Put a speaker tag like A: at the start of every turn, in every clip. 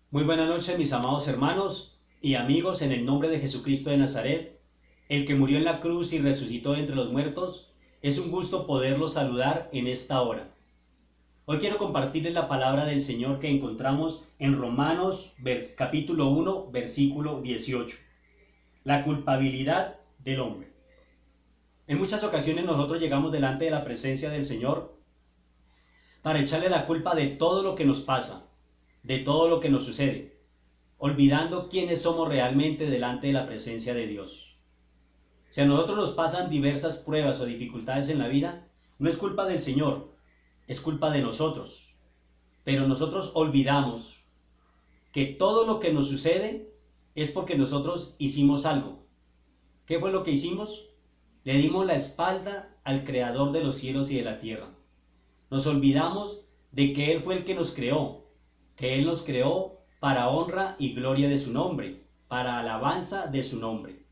A: Muy buenas noches, mis amados hermanos y amigos, en el nombre de Jesucristo de Nazaret, el que murió en la cruz y resucitó de entre los muertos. Es un gusto poderlos saludar en esta hora. Hoy quiero compartirles la palabra del Señor que encontramos en Romanos capítulo 1, versículo 18. La culpabilidad del hombre. En muchas ocasiones nosotros llegamos delante de la presencia del Señor para echarle la culpa de todo lo que nos pasa, de todo lo que nos sucede, olvidando quiénes somos realmente delante de la presencia de Dios. Si a nosotros nos pasan diversas pruebas o dificultades en la vida, no es culpa del Señor, es culpa de nosotros. Pero nosotros olvidamos que todo lo que nos sucede es porque nosotros hicimos algo. ¿Qué fue lo que hicimos? Le dimos la espalda al Creador de los cielos y de la tierra. Nos olvidamos de que Él fue el que nos creó, que Él nos creó para honra y gloria de su nombre, para alabanza de su nombre.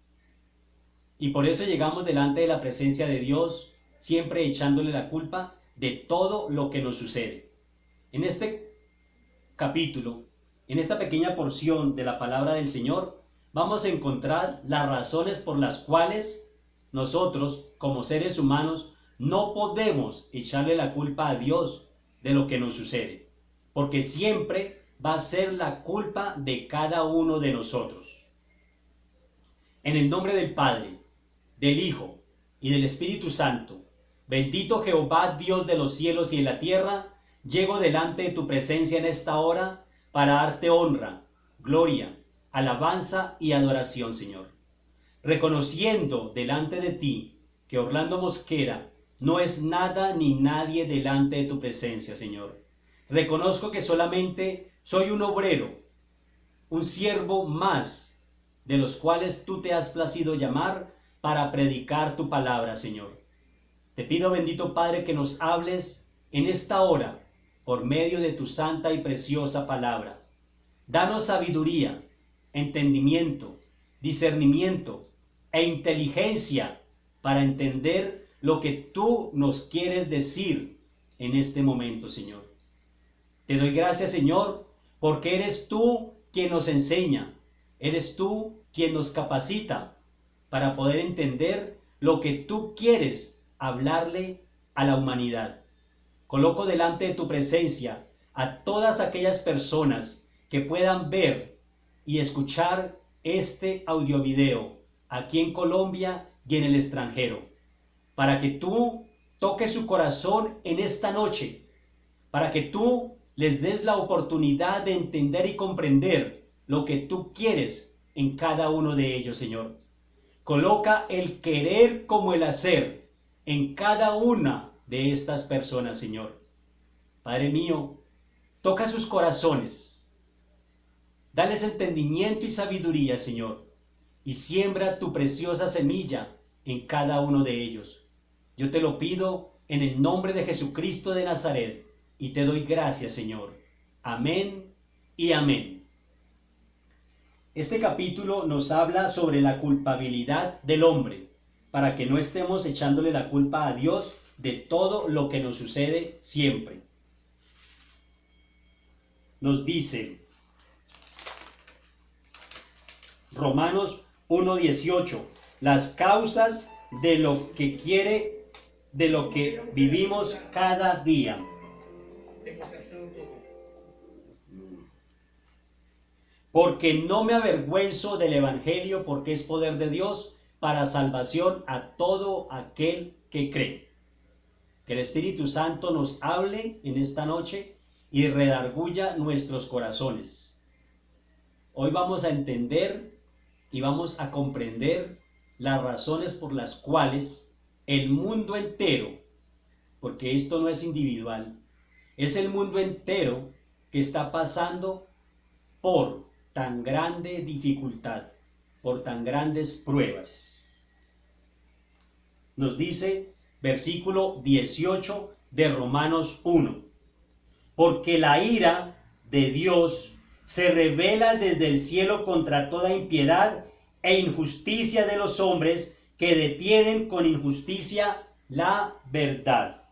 A: Y por eso llegamos delante de la presencia de Dios, siempre echándole la culpa de todo lo que nos sucede. En este capítulo, en esta pequeña porción de la palabra del Señor, vamos a encontrar las razones por las cuales nosotros, como seres humanos, no podemos echarle la culpa a Dios de lo que nos sucede, porque siempre va a ser la culpa de cada uno de nosotros. En el nombre del Padre, del Hijo y del Espíritu Santo, bendito Jehová, Dios de los cielos y de la tierra, llego delante de tu presencia en esta hora para darte honra, gloria, alabanza y adoración, Señor. Reconociendo delante de ti que Orlando Mosquera no es nada ni nadie delante de tu presencia, Señor. Reconozco que solamente soy un obrero, un siervo más, de los cuales tú te has placido llamar para predicar tu palabra, Señor. Te pido, bendito Padre, que nos hables en esta hora por medio de tu santa y preciosa palabra. Danos sabiduría, entendimiento, discernimiento e inteligencia para entender lo que tú nos quieres decir en este momento, Señor. Te doy gracias, Señor, porque eres tú quien nos enseña, eres tú quien nos capacita para poder entender lo que tú quieres hablarle a la humanidad. Coloco delante de tu presencia a todas aquellas personas que puedan ver y escuchar este audiovideo aquí en Colombia y en el extranjero, para que tú toques su corazón en esta noche, para que tú les des la oportunidad de entender y comprender lo que tú quieres en cada uno de ellos, Señor. Coloca el querer como el hacer en cada una de estas personas, Señor. Padre mío, toca sus corazones, dales entendimiento y sabiduría, Señor, y siembra tu preciosa semilla en cada uno de ellos. Yo te lo pido en el nombre de Jesucristo de Nazaret, y te doy gracias, Señor. Amén y amén. Este capítulo nos habla sobre la culpabilidad del hombre, para que no estemos echándole la culpa a Dios de todo lo que nos sucede siempre. Nos dice Romanos 1:18, las causas de lo que vivimos cada día. Porque no me avergüenzo del Evangelio, porque es poder de Dios para salvación a todo aquel que cree. Que el Espíritu Santo nos hable en esta noche y redarguya nuestros corazones. Hoy vamos a entender y vamos a comprender las razones por las cuales el mundo entero, porque esto no es individual, es el mundo entero que está pasando por tan grande dificultad, por tan grandes pruebas. Nos dice versículo 18 de Romanos 1, porque la ira de Dios se revela desde el cielo contra toda impiedad e injusticia de los hombres que detienen con injusticia la verdad.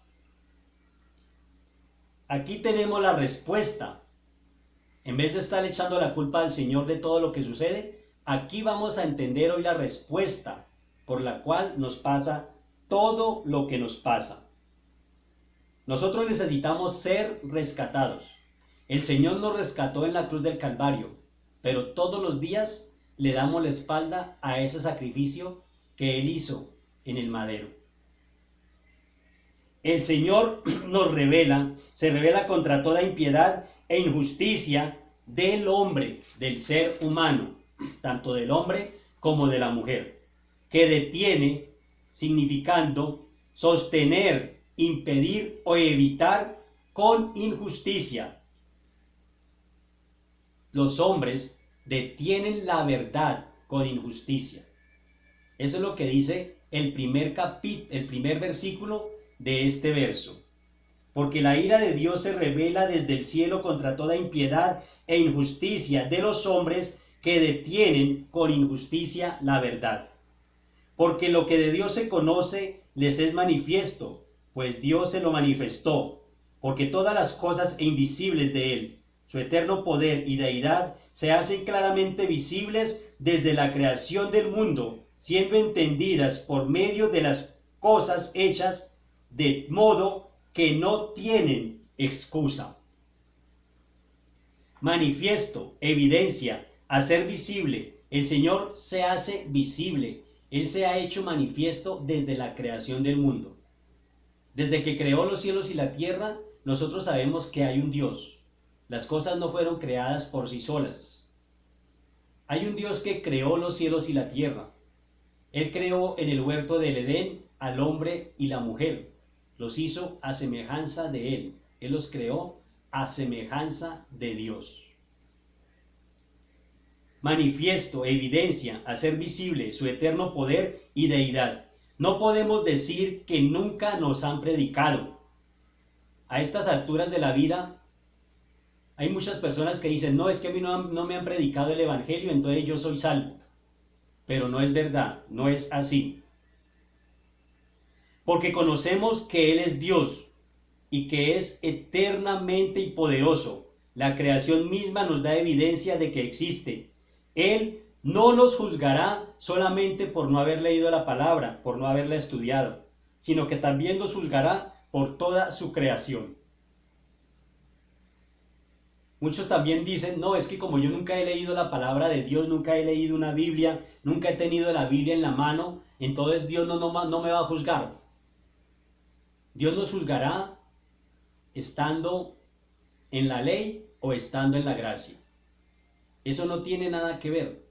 A: Aquí tenemos la respuesta En vez de estar echando la culpa al Señor de todo lo que sucede, aquí vamos a entender hoy la respuesta por la cual nos pasa todo lo que nos pasa. Nosotros necesitamos ser rescatados. El Señor nos rescató en la cruz del Calvario, pero todos los días le damos la espalda a ese sacrificio que Él hizo en el madero. El Señor se revela contra toda impiedad e injusticia del hombre, del ser humano, tanto del hombre como de la mujer, que detiene, significando sostener, impedir o evitar con injusticia. Los hombres detienen la verdad con injusticia. Eso es lo que dice el primer versículo de este verso. Porque la ira de Dios se revela desde el cielo contra toda impiedad e injusticia de los hombres que detienen con injusticia la verdad. Porque lo que de Dios se conoce les es manifiesto, pues Dios se lo manifestó, porque todas las cosas invisibles de Él, su eterno poder y deidad, se hacen claramente visibles desde la creación del mundo, siendo entendidas por medio de las cosas hechas, de modo que no tienen excusa. Manifiesto, evidencia, hacer visible. El Señor se hace visible. Él se ha hecho manifiesto desde la creación del mundo. Desde que creó los cielos y la tierra, nosotros sabemos que hay un Dios. Las cosas no fueron creadas por sí solas. Hay un Dios que creó los cielos y la tierra. Él creó en el huerto del Edén al hombre y la mujer. Los hizo a semejanza de Él. Él los creó a semejanza de Dios. Manifiesto, evidencia, hacer visible su eterno poder y deidad. No podemos decir que nunca nos han predicado. A estas alturas de la vida, hay muchas personas que dicen, no, es que a mí no me han predicado el Evangelio, entonces yo soy salvo. Pero no es verdad, no es así. Porque conocemos que Él es Dios y que es eternamente y poderoso. La creación misma nos da evidencia de que existe. Él no nos juzgará solamente por no haber leído la palabra, por no haberla estudiado, sino que también nos juzgará por toda su creación. Muchos también dicen, no, es que como yo nunca he leído la palabra de Dios, nunca he leído una Biblia, nunca he tenido la Biblia en la mano, entonces Dios no me va a juzgar. Dios nos juzgará estando en la ley o estando en la gracia. Eso no tiene nada que ver.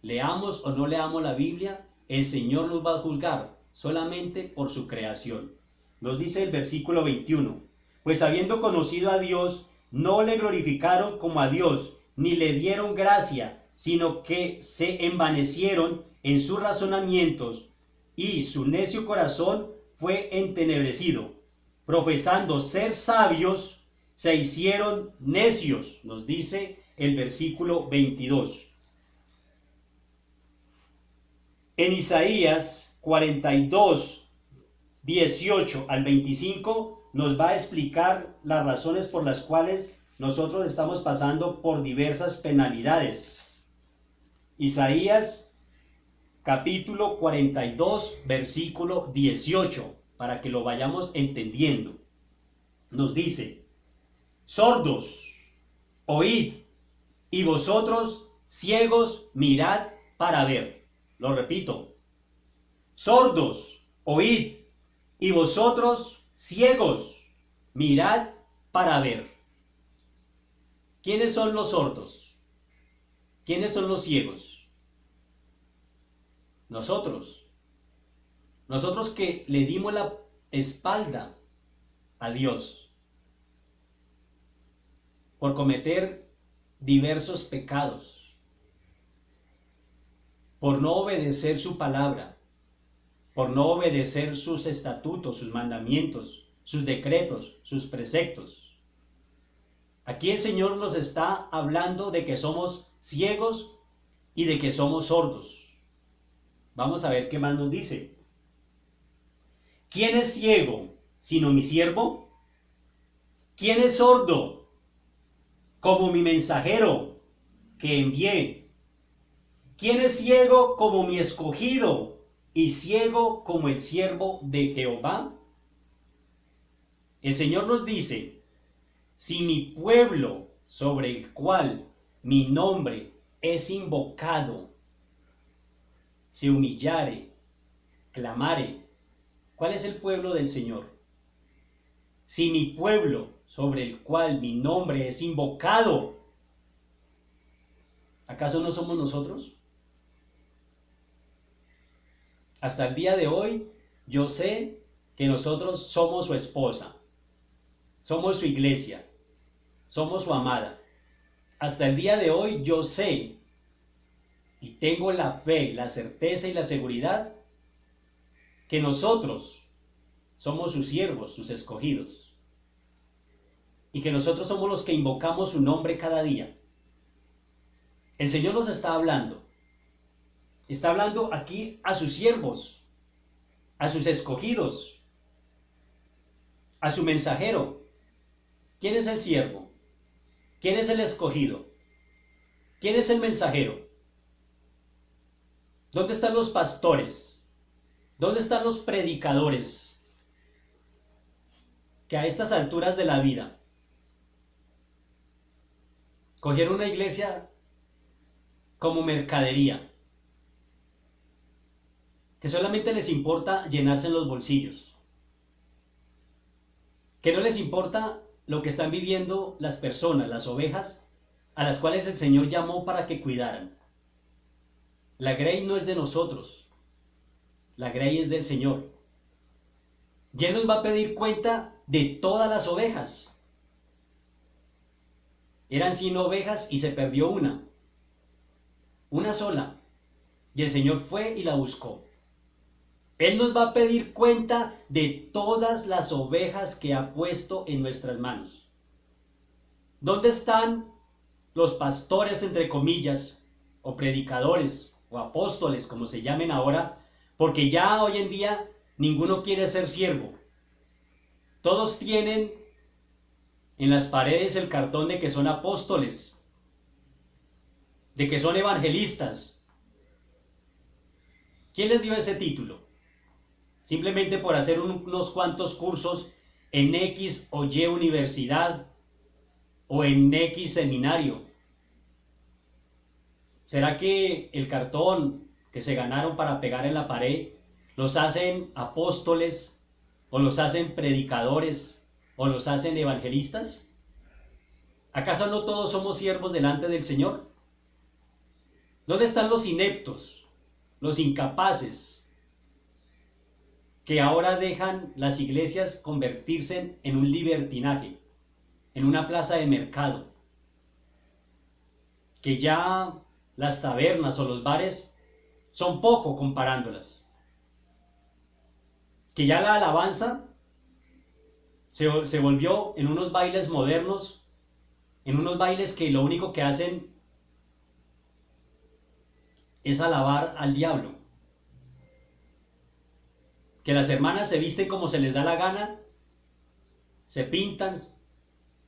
A: Leamos o no leamos la Biblia, el Señor nos va a juzgar solamente por su creación. Nos dice el versículo 21. Pues habiendo conocido a Dios, no le glorificaron como a Dios, ni le dieron gracia, sino que se envanecieron en sus razonamientos, y su necio corazón fue entenebrecido. Profesando ser sabios, se hicieron necios, nos dice el versículo 22. En Isaías 42, 18 al 25, nos va a explicar las razones por las cuales nosotros estamos pasando por diversas penalidades. Isaías capítulo 42, versículo 18, para que lo vayamos entendiendo. Nos dice, sordos, oíd, y vosotros, ciegos, mirad para ver. Lo repito, sordos, oíd, y vosotros, ciegos, mirad para ver. ¿Quiénes son los sordos? ¿Quiénes son los ciegos? Nosotros. Nosotros que le dimos la espalda a Dios por cometer diversos pecados, por no obedecer su palabra, por no obedecer sus estatutos, sus mandamientos, sus decretos, sus preceptos. Aquí el Señor nos está hablando de que somos ciegos y de que somos sordos. Vamos a ver qué más nos dice. ¿Quién es ciego sino mi siervo? ¿Quién es sordo como mi mensajero que envié? ¿Quién es ciego como mi escogido y ciego como el siervo de Jehová? El Señor nos dice, si mi pueblo sobre el cual mi nombre es invocado, se humillare, clamare. ¿Cuál es el pueblo del Señor? Si mi pueblo sobre el cual mi nombre es invocado, ¿acaso no somos nosotros? Hasta el día de hoy, yo sé que nosotros somos su esposa, somos su iglesia, somos su amada. Hasta el día de hoy yo sé y tengo la fe, la certeza y la seguridad que nosotros somos sus siervos, sus escogidos, y que nosotros somos los que invocamos su nombre cada día. El Señor nos está hablando aquí a sus siervos, a sus escogidos, a su mensajero. ¿Quién es el siervo? ¿Quién es el escogido? ¿Quién es el mensajero? ¿Dónde están los pastores? ¿Dónde están los predicadores? Que a estas alturas de la vida cogieron una iglesia como mercadería, que solamente les importa llenarse en los bolsillos, que no les importa lo que están viviendo las personas, las ovejas, a las cuales el Señor llamó para que cuidaran. La grey no es de nosotros, la grey es del Señor. Y Él nos va a pedir cuenta de todas las ovejas. Eran 100 ovejas y se perdió una sola, y el Señor fue y la buscó. Él nos va a pedir cuenta de todas las ovejas que ha puesto en nuestras manos. ¿Dónde están los pastores, entre comillas, o predicadores, o apóstoles, como se llamen ahora? Porque ya hoy en día ninguno quiere ser siervo. Todos tienen en las paredes el cartón de que son apóstoles, de que son evangelistas. ¿Quién les dio ese título? Simplemente por hacer unos cuantos cursos en X o Y universidad o en X seminario. ¿Será que el cartón que se ganaron para pegar en la pared los hacen apóstoles o los hacen predicadores o los hacen evangelistas? ¿Acaso no todos somos siervos delante del Señor? ¿Dónde están los ineptos, los incapaces, que ahora dejan las iglesias convertirse en un libertinaje, en una plaza de mercado? Que ya las tabernas o los bares son poco comparándolas. Que ya la alabanza se volvió en unos bailes modernos, en unos bailes que lo único que hacen es alabar al diablo. Que las hermanas se visten como se les da la gana, se pintan,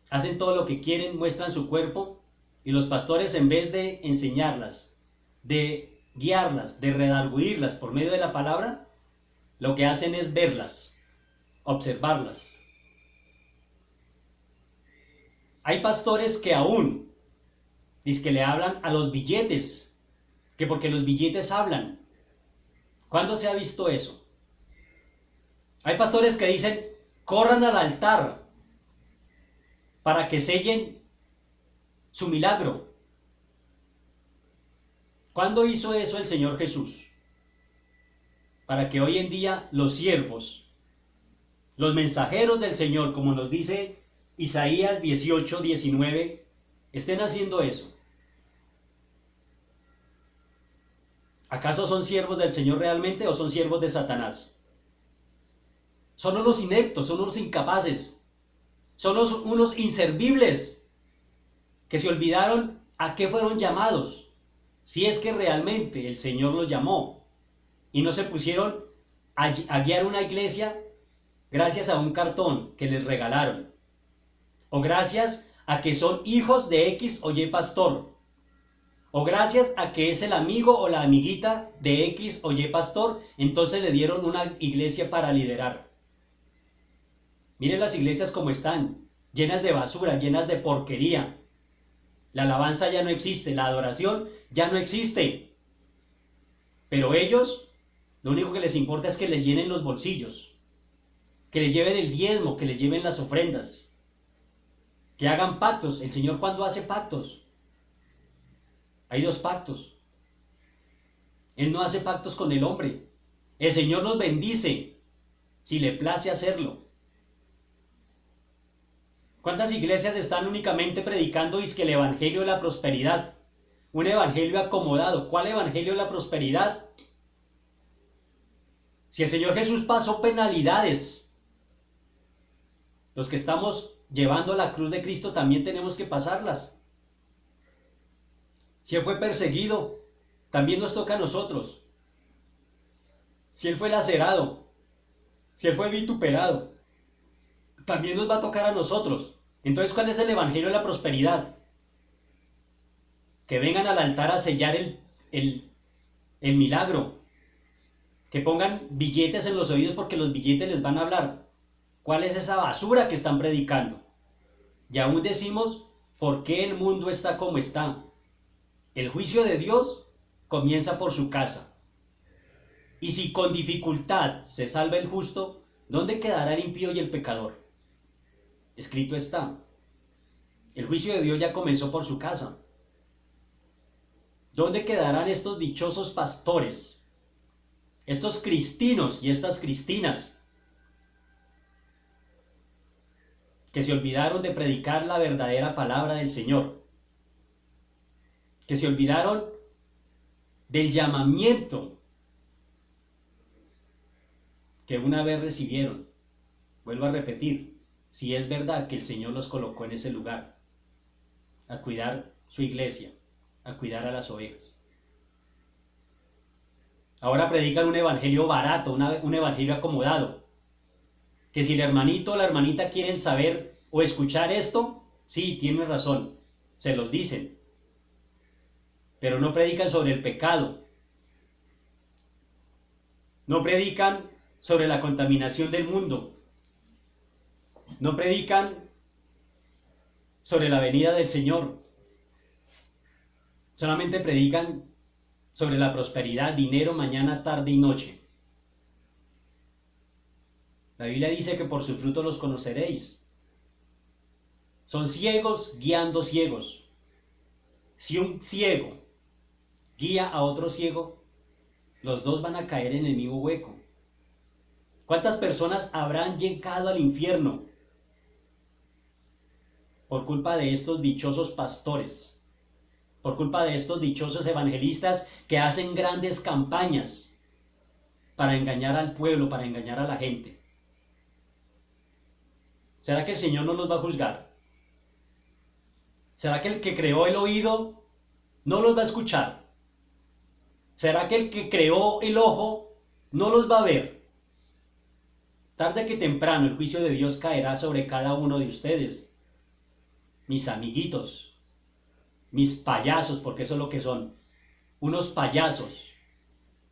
A: hacen todo lo que quieren, muestran su cuerpo, y los pastores, en vez de enseñarlas, de guiarlas, de redarguirlas por medio de la palabra, lo que hacen es verlas, observarlas. Hay pastores que aún dizque le hablan a los billetes, que porque los billetes hablan. ¿Cuándo se ha visto eso? Hay pastores que dicen, corran al altar para que sellen su milagro. ¿Cuándo hizo eso el Señor Jesús? Para que hoy en día los siervos, los mensajeros del Señor, como nos dice Isaías 18:19, estén haciendo eso. ¿Acaso son siervos del Señor realmente o son siervos de Satanás? Son unos ineptos, son unos incapaces, son unos inservibles que se olvidaron a qué fueron llamados, si es que realmente el Señor los llamó, y no se pusieron a guiar una iglesia gracias a un cartón que les regalaron, o gracias a que son hijos de X o Y pastor, o gracias a que es el amigo o la amiguita de X o Y pastor, entonces le dieron una iglesia para liderar. Miren las iglesias como están, llenas de basura, llenas de porquería. La alabanza ya no existe, la adoración ya no existe. Pero ellos, lo único que les importa es que les llenen los bolsillos, que les lleven el diezmo, que les lleven las ofrendas, que hagan pactos. El Señor, cuando hace pactos, hay dos pactos. Él no hace pactos con el hombre. El Señor nos bendice si le place hacerlo. ¿Cuántas iglesias están únicamente predicando el evangelio de la prosperidad? Un evangelio acomodado. ¿Cuál evangelio de la prosperidad? Si el Señor Jesús pasó penalidades, los que estamos llevando la cruz de Cristo también tenemos que pasarlas. Si Él fue perseguido, también nos toca a nosotros. Si Él fue lacerado, si Él fue vituperado, también nos va a tocar a nosotros. Entonces, ¿cuál es el evangelio de la prosperidad? Que vengan al altar a sellar el milagro. Que pongan billetes en los oídos porque los billetes les van a hablar. ¿Cuál es esa basura que están predicando? Y aún decimos, ¿por qué el mundo está como está? El juicio de Dios comienza por su casa. Y si con dificultad se salva el justo, ¿dónde quedará el impío y el pecador? Escrito está. El juicio de Dios ya comenzó por su casa. ¿Dónde quedarán estos dichosos pastores? Estos cristinos y estas cristinas que se olvidaron de predicar la verdadera palabra del Señor, que se olvidaron del llamamiento que una vez recibieron. Vuelvo a repetir, si es verdad que el Señor los colocó en ese lugar, a cuidar su iglesia, a cuidar a las ovejas. Ahora predican un evangelio barato, un evangelio acomodado. Que si el hermanito o la hermanita quieren saber o escuchar esto, sí, tienen razón, se los dicen. Pero no predican sobre el pecado. No predican sobre la contaminación del mundo. No predican sobre la venida del Señor. Solamente predican sobre la prosperidad, dinero, mañana, tarde y noche. La Biblia dice que por su fruto los conoceréis. Son ciegos guiando ciegos. Si un ciego guía a otro ciego, los dos van a caer en el mismo hueco. ¿Cuántas personas habrán llegado al infierno por culpa de estos dichosos pastores? Por culpa de estos dichosos evangelistas que hacen grandes campañas para engañar al pueblo, para engañar a la gente. ¿Será que el Señor no los va a juzgar? ¿Será que el que creó el oído no los va a escuchar? ¿Será que el que creó el ojo no los va a ver? Tarde que temprano el juicio de Dios caerá sobre cada uno de ustedes, mis amiguitos, mis payasos, porque eso es lo que son, unos payasos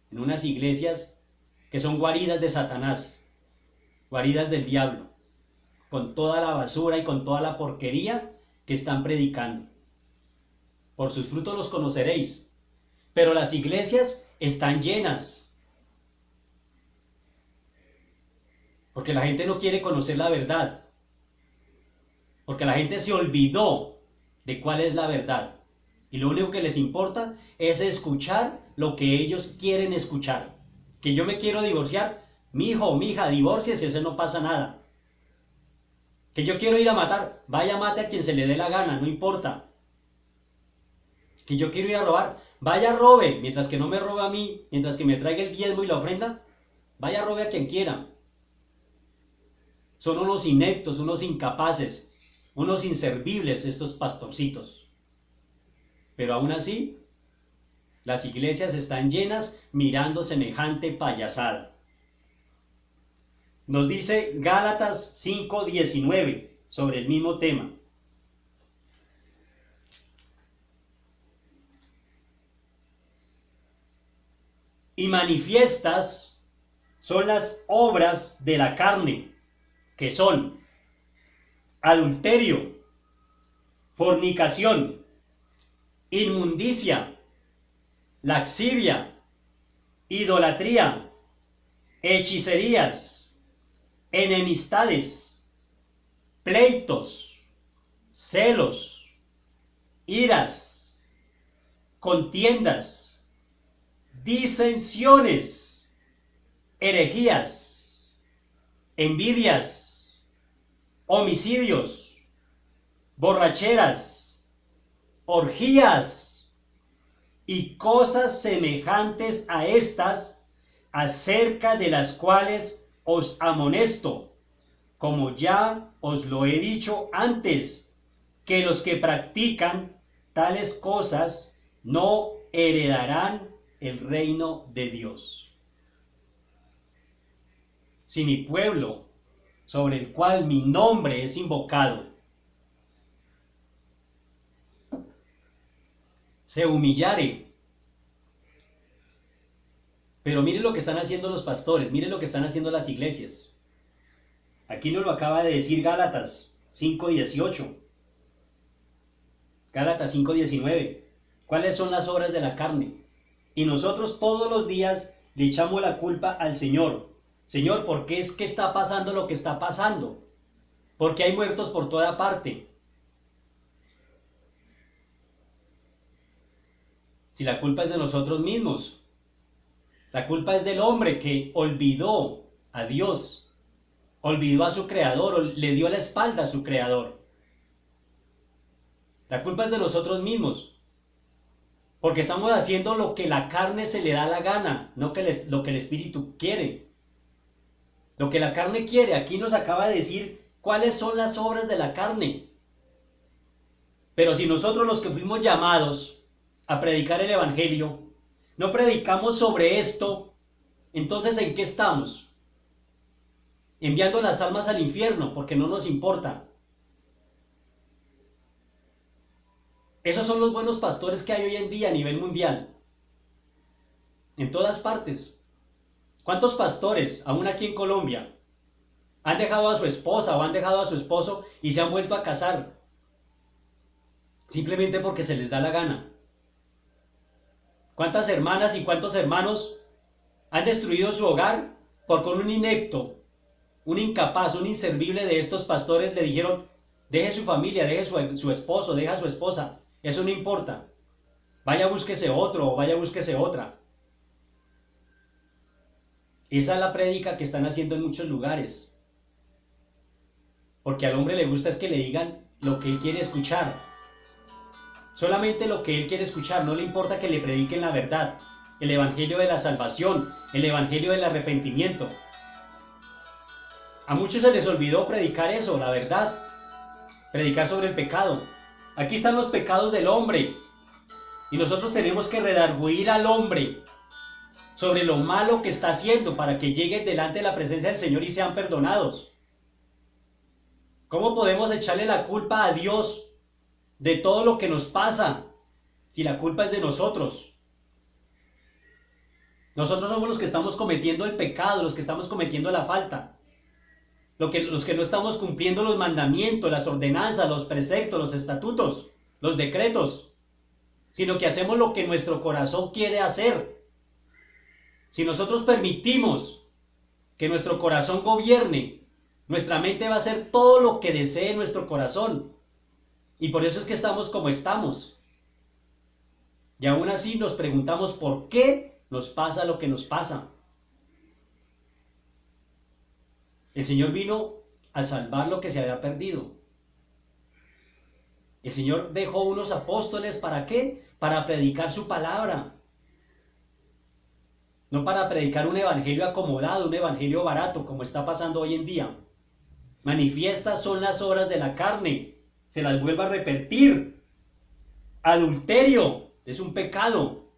A: en unas iglesias que son guaridas de Satanás, guaridas del diablo, con toda la basura y con toda la porquería que están predicando. Por sus frutos los conoceréis. Pero las iglesias están llenas, porque la gente no quiere conocer la verdad, porque la gente se olvidó de cuál es la verdad, y lo único que les importa es escuchar lo que ellos quieren escuchar. Que yo me quiero divorciar, mi hijo o mi hija, divórciese, eso no pasa nada. Que yo quiero ir a matar, vaya, mate a quien se le dé la gana, no importa. Que yo quiero ir a robar, vaya, robe, mientras que no me robe a mí, mientras que me traiga el diezmo y la ofrenda, vaya, robe a quien quiera. Son unos ineptos, unos incapaces, unos inservibles estos pastorcitos. Pero aún así, las iglesias están llenas mirando semejante payasada. Nos dice Gálatas 5:19 sobre el mismo tema. Y manifiestas son las obras de la carne, que son adulterio, fornicación, inmundicia, laxivia, idolatría, hechicerías, enemistades, pleitos, celos, iras, contiendas, disensiones, herejías, envidias, homicidios, borracheras, orgías y cosas semejantes a estas, acerca de las cuales os amonesto, como ya os lo he dicho antes, que los que practican tales cosas no heredarán el reino de Dios. Si mi pueblo, sobre el cual mi nombre es invocado, se humillare. Pero miren lo que están haciendo los pastores, miren lo que están haciendo las iglesias. Aquí nos lo acaba de decir Gálatas 5:18. Gálatas 5:19. ¿Cuáles son las obras de la carne? Y nosotros todos los días le echamos la culpa al Señor. Señor, ¿por qué es que está pasando lo que está pasando? Porque hay muertos por toda parte. Si la culpa es de nosotros mismos. La culpa es del hombre que olvidó a Dios, olvidó a su creador, le dio la espalda a su creador. La culpa es de nosotros mismos, porque estamos haciendo lo que la carne se le da la gana, no lo que el espíritu quiere. Lo que la carne quiere, aquí nos acaba de decir cuáles son las obras de la carne. Pero si nosotros, los que fuimos llamados a predicar el evangelio, no predicamos sobre esto, entonces ¿en qué estamos? Enviando las almas al infierno, porque no nos importa. Esos son los buenos pastores que hay hoy en día a nivel mundial. En todas partes. ¿Cuántos pastores, aún aquí en Colombia, han dejado a su esposa o han dejado a su esposo y se han vuelto a casar? Simplemente porque se les da la gana. ¿Cuántas hermanas y cuántos hermanos han destruido su hogar porque un inepto, un incapaz, un inservible de estos pastores le dijeron: deje su familia, deje su esposo, deje a su esposa, eso no importa, vaya búsquese otro o vaya búsquese otra? Esa es la prédica que están haciendo en muchos lugares, porque al hombre le gusta es que le digan lo que él quiere escuchar. Solamente lo que él quiere escuchar, no le importa que le prediquen la verdad, el evangelio de la salvación, el evangelio del arrepentimiento. A muchos se les olvidó predicar eso, la verdad, predicar sobre el pecado. Aquí están los pecados del hombre, y nosotros tenemos que redarguir al hombre sobre lo malo que está haciendo para que lleguen delante de la presencia del Señor y sean perdonados. ¿Cómo podemos echarle la culpa a Dios de todo lo que nos pasa si la culpa es de nosotros? Nosotros somos los que estamos cometiendo el pecado, los que estamos cometiendo la falta, los que no estamos cumpliendo los mandamientos, las ordenanzas, los preceptos, los estatutos, los decretos, sino que hacemos lo que nuestro corazón quiere hacer. Si nosotros permitimos que nuestro corazón gobierne, nuestra mente va a hacer todo lo que desee nuestro corazón. Y por eso es que estamos como estamos. Y aún así nos preguntamos por qué nos pasa lo que nos pasa. El Señor vino a salvar lo que se había perdido. El Señor dejó unos apóstoles, ¿para qué? Para predicar su palabra. No para predicar un evangelio acomodado, un evangelio barato, como está pasando hoy en día. Manifiestas son las obras de la carne. Se las vuelvo a repetir. Adulterio es un pecado.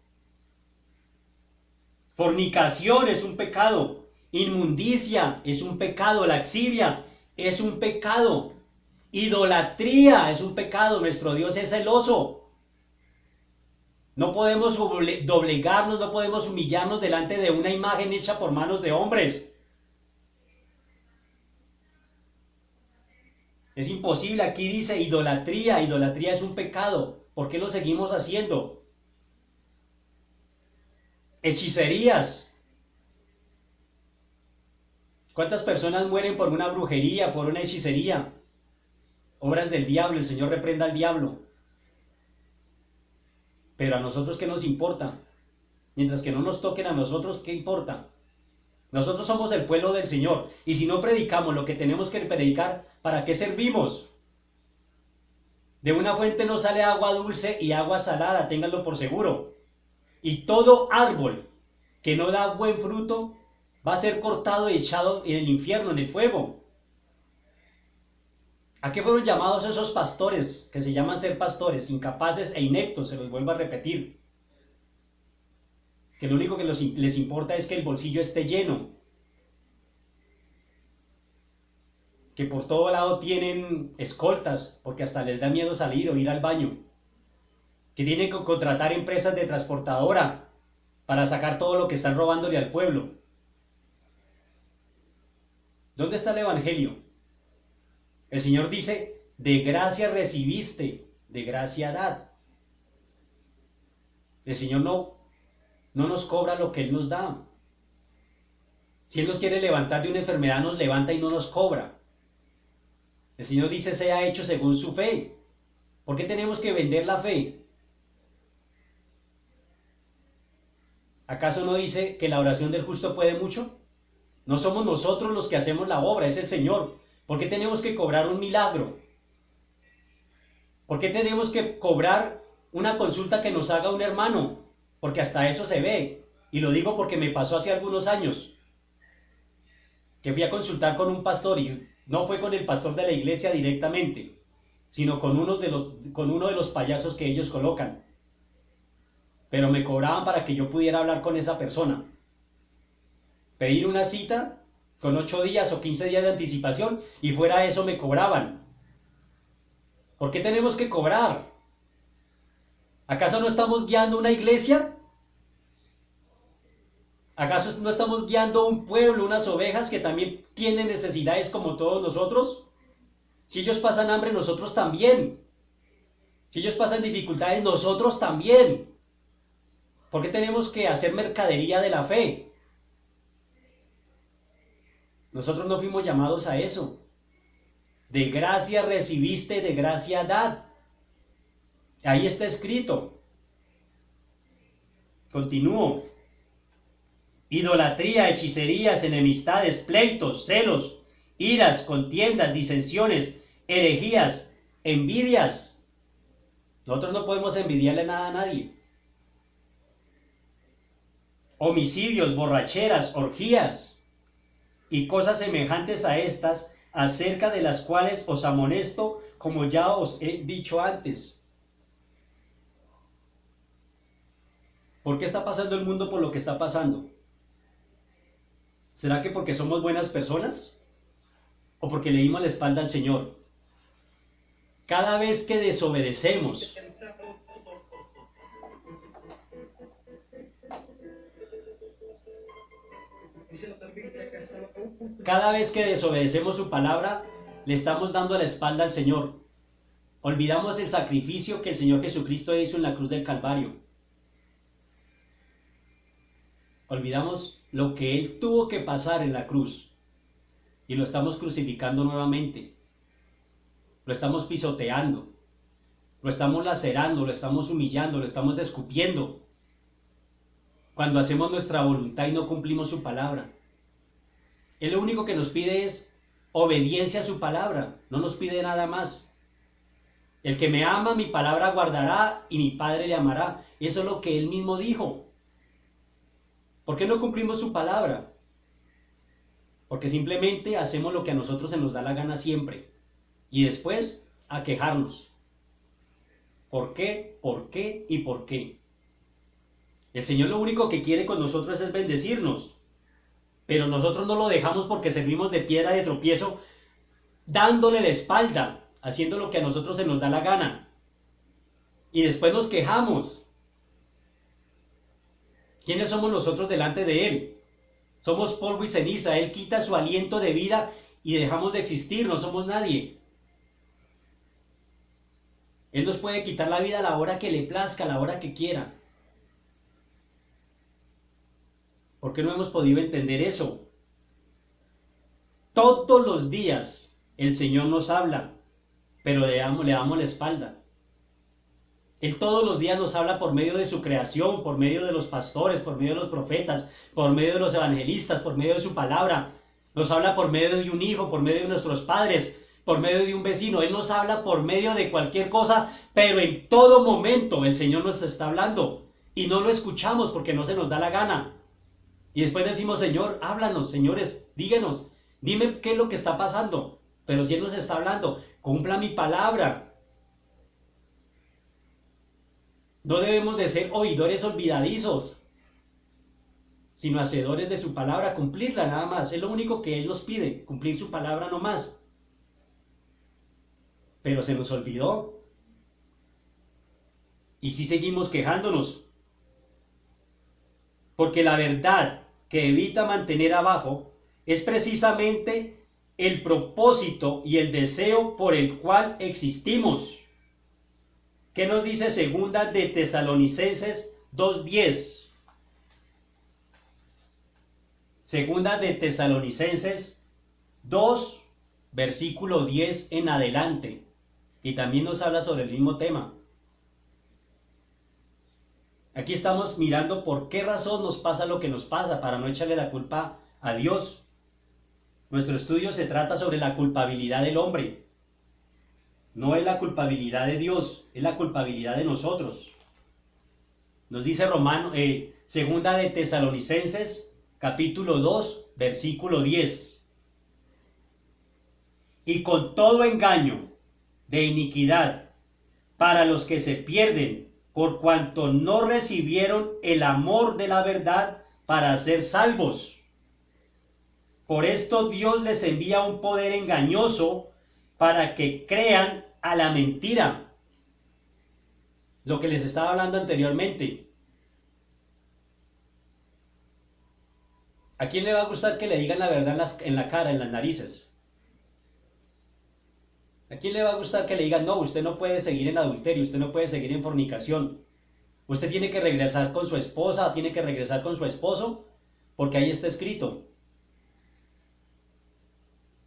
A: Fornicación es un pecado. Inmundicia es un pecado. Laxivia es un pecado. Idolatría es un pecado. Nuestro Dios es celoso. No podemos doblegarnos, no podemos humillarnos delante de una imagen hecha por manos de hombres. Es imposible. Aquí dice idolatría. Idolatría es un pecado. ¿Por qué lo seguimos haciendo? Hechicerías. ¿Cuántas personas mueren por una brujería, por una hechicería? Obras del diablo. El Señor reprenda al diablo. Pero a nosotros, ¿qué nos importa? Mientras que no nos toquen a nosotros, ¿qué importa? Nosotros somos el pueblo del Señor. Y si no predicamos lo que tenemos que predicar, ¿para qué servimos? De una fuente no sale agua dulce y agua salada, ténganlo por seguro. Y todo árbol que no da buen fruto va a ser cortado y echado en el infierno, en el fuego. ¿A qué fueron llamados esos pastores que se llaman ser pastores, incapaces e ineptos? Se los vuelvo a repetir. Que lo único que les importa es que el bolsillo esté lleno. Que por todo lado tienen escoltas, porque hasta les da miedo salir o ir al baño. Que tienen que contratar empresas de transportadora para sacar todo lo que están robándole al pueblo. ¿Dónde está el evangelio? El Señor dice, de gracia recibiste, de gracia dad. El Señor no nos cobra lo que Él nos da. Si Él nos quiere levantar de una enfermedad, nos levanta y no nos cobra. El Señor dice, sea hecho según su fe. ¿Por qué tenemos que vender la fe? ¿Acaso no dice que la oración del justo puede mucho? No somos nosotros los que hacemos la obra, es el Señor. ¿Por qué tenemos que cobrar un milagro? ¿Por qué tenemos que cobrar una consulta que nos haga un hermano? Porque hasta eso se ve. Y lo digo porque me pasó hace algunos años. Que fui a consultar con un pastor y no fue con el pastor de la iglesia directamente, sino con uno de los payasos que ellos colocan. Pero me cobraban para que yo pudiera hablar con esa persona. Pedir una cita con 8 días o 15 días de anticipación y fuera de eso me cobraban. ¿Por qué tenemos que cobrar? ¿Acaso no estamos guiando una iglesia? ¿Acaso no estamos guiando un pueblo, unas ovejas que también tienen necesidades como todos nosotros? Si ellos pasan hambre, nosotros también. Si ellos pasan dificultades, nosotros también. ¿Por qué tenemos que hacer mercadería de la fe? Nosotros no fuimos llamados a eso. De gracia recibiste, de gracia dad. Ahí está escrito. Continúo. Idolatría, hechicerías, enemistades, pleitos, celos, iras, contiendas, disensiones, herejías, envidias. Nosotros no podemos envidiarle nada a nadie. Homicidios, borracheras, orgías y cosas semejantes a estas, acerca de las cuales os amonesto, como ya os he dicho antes. ¿Por qué está pasando el mundo por lo que está pasando? ¿Será que porque somos buenas personas? ¿O porque le dimos la espalda al Señor? Cada vez que desobedecemos, su palabra, le estamos dando la espalda al Señor. Olvidamos el sacrificio que el Señor Jesucristo hizo en la cruz del Calvario. Olvidamos lo que Él tuvo que pasar en la cruz y lo estamos crucificando nuevamente. Lo estamos pisoteando, lo estamos lacerando, lo estamos humillando, lo estamos escupiendo. Cuando hacemos nuestra voluntad y no cumplimos su palabra. Él lo único que nos pide es obediencia a su palabra, no nos pide nada más. El que me ama, mi palabra guardará y mi Padre le amará. Eso es lo que Él mismo dijo. ¿Por qué no cumplimos su palabra? Porque simplemente hacemos lo que a nosotros se nos da la gana siempre. Y después a quejarnos. ¿Por qué? ¿Por qué? ¿Y por qué? El Señor lo único que quiere con nosotros es bendecirnos. Pero nosotros no lo dejamos porque servimos de piedra de tropiezo, dándole la espalda, haciendo lo que a nosotros se nos da la gana. Y después nos quejamos. ¿Quiénes somos nosotros delante de Él? Somos polvo y ceniza. Él quita su aliento de vida y dejamos de existir, no somos nadie. Él nos puede quitar la vida a la hora que le plazca, a la hora que quiera. ¿Por qué no hemos podido entender eso? Todos los días el Señor nos habla, pero le damos la espalda. Él todos los días nos habla por medio de su creación, por medio de los pastores, por medio de los profetas, por medio de los evangelistas, por medio de su palabra. Nos habla por medio de un hijo, por medio de nuestros padres, por medio de un vecino. Él nos habla por medio de cualquier cosa, pero en todo momento el Señor nos está hablando y no lo escuchamos porque no se nos da la gana. Y después decimos, Señor, háblanos, señores, díganos, dime qué es lo que está pasando. Pero si Él nos está hablando, cumpla mi palabra. No debemos de ser oidores olvidadizos, sino hacedores de su palabra, cumplirla nada más. Es lo único que Él nos pide, cumplir su palabra no más. Pero se nos olvidó. Y sí seguimos quejándonos. Porque la verdad que evita mantener abajo es precisamente el propósito y el deseo por el cual existimos. ¿Qué nos dice segunda de Tesalonicenses 2:10? Segunda de Tesalonicenses 2, versículo 10 en adelante. Y también nos habla sobre el mismo tema. Aquí estamos mirando por qué razón nos pasa lo que nos pasa, para no echarle la culpa a Dios. Nuestro estudio se trata sobre la culpabilidad del hombre. No es la culpabilidad de Dios, es la culpabilidad de nosotros. Nos dice segunda de Tesalonicenses, capítulo 2, versículo 10. Y con todo engaño de iniquidad para los que se pierden, por cuanto no recibieron el amor de la verdad para ser salvos. Por esto Dios les envía un poder engañoso para que crean a la mentira. Lo que les estaba hablando anteriormente. ¿A quién le va a gustar que le digan la verdad en la cara, en las narices? ¿A quién le va a gustar que le digan, no, usted no puede seguir en adulterio, usted no puede seguir en fornicación? Usted tiene que regresar con su esposa, tiene que regresar con su esposo, porque ahí está escrito.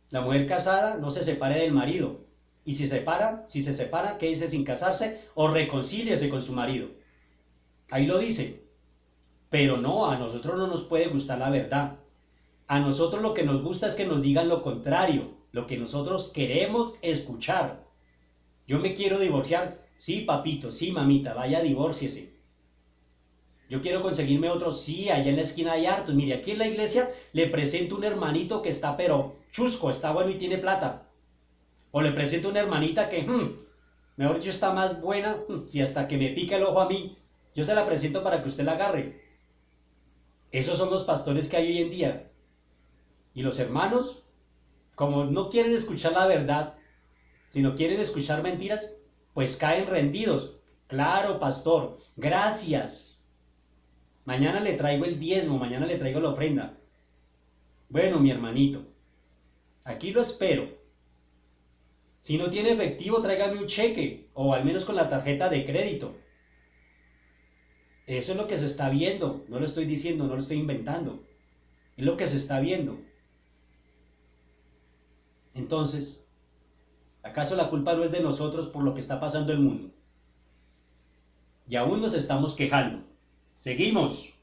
A: La mujer casada no se separe del marido. Y si se separa, quédese sin casarse o reconcíliese con su marido. Ahí lo dice. Pero no, a nosotros no nos puede gustar la verdad. A nosotros lo que nos gusta es que nos digan lo contrario, lo que nosotros queremos escuchar. Yo me quiero divorciar. Sí, papito, sí, mamita, vaya, divórciese. Yo quiero conseguirme otro. Sí, allá en la esquina hay hartos. Mire, aquí en la iglesia le presento un hermanito que está pero chusco, está bueno y tiene plata. O le presento una hermanita que, mejor dicho, está más buena. Si hasta que me pica el ojo a mí, yo se la presento para que usted la agarre. Esos son los pastores que hay hoy en día. Y los hermanos, como no quieren escuchar la verdad, sino quieren escuchar mentiras, pues caen rendidos. Claro, pastor, gracias. Mañana le traigo el diezmo, mañana le traigo la ofrenda. Bueno, mi hermanito, aquí lo espero. Si no tiene efectivo, tráigame un cheque, o al menos con la tarjeta de crédito. Eso es lo que se está viendo, no lo estoy diciendo, no lo estoy inventando. Es lo que se está viendo. Entonces, ¿acaso la culpa no es de nosotros por lo que está pasando en el mundo? Y aún nos estamos quejando. Seguimos.